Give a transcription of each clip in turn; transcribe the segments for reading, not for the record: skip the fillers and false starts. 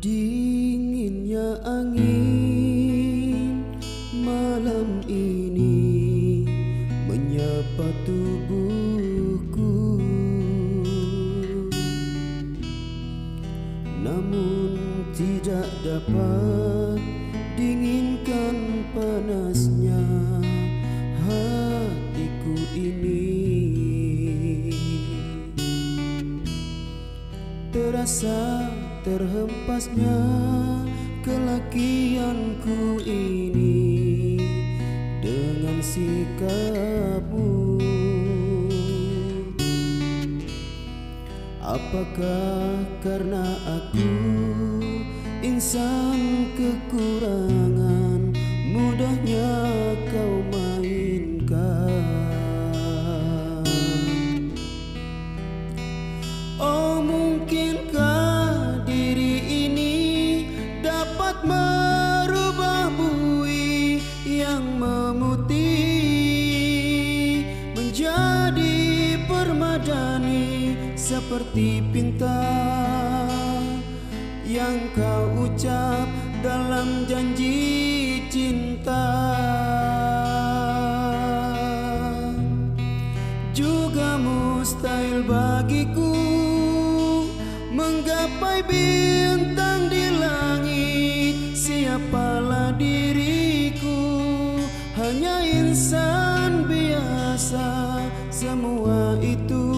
Dinginnya angin malam ini menyapa tubuhku, namun tidak dapat dinginkan panasnya hatiku ini. Terasa terhempasnya kelakianku ini dengan sikapmu. Apakah karena aku insan kekurangan, mudahnya kau mainkan? Oh, mungkinkah diri ini dapat merubah bui yang memutih menjadi permadani, seperti pinta yang kau ucap dalam janji cinta. Juga mustahil bagiku menggapai bintang di langit. Siapalah diriku, hanya insan biasa. Semua itu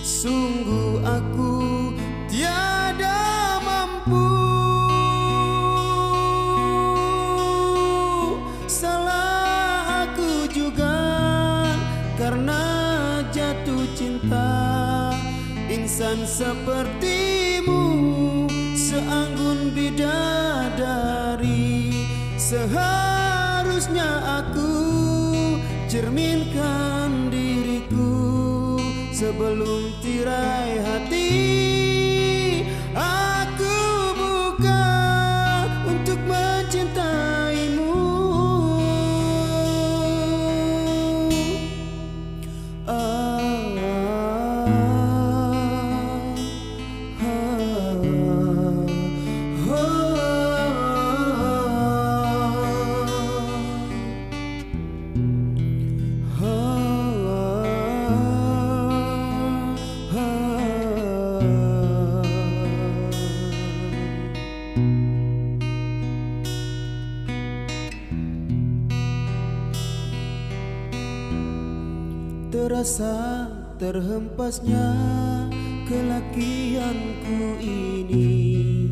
sungguh aku tiada mampu. Salah aku juga karena jatuh cinta. Insan sepertimu seanggun bidadari, seharusnya aku cerminkan diriku sebelum tirai hati aku buka untuk mencintaimu. Terasa terhempasnya kelakianku ini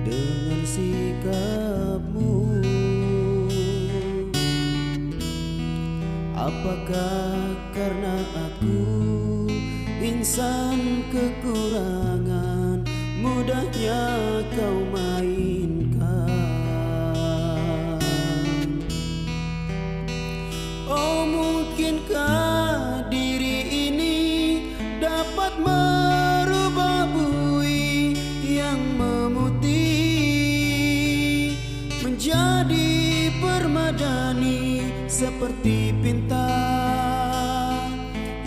dengan sikapmu. Apakah karena aku insan kekurangan, mudahnya kau mainkan? Oh, mungkinkah diri ini dapat merubah bui yang memutih menjadi permadani, seperti pinta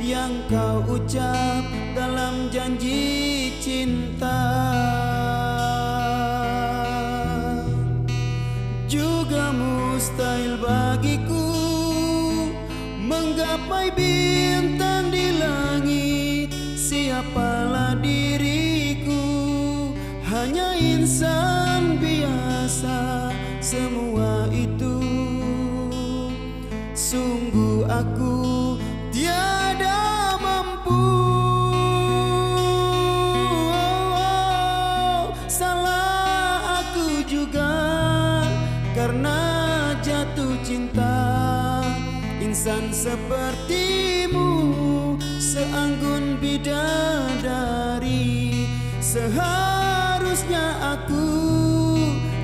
yang kau ucap dalam janji cinta. Juga mustahil bagiku menggapai bintang di langit. Siapalah diriku, hanya insan biasa. Semua itu sungguh aku tiada mampu. Salah aku juga karena jatuh cinta. Insan sepertimu seanggun bidadari, seharusnya aku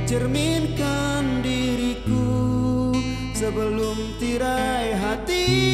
cerminkan diriku sebelum tirai hati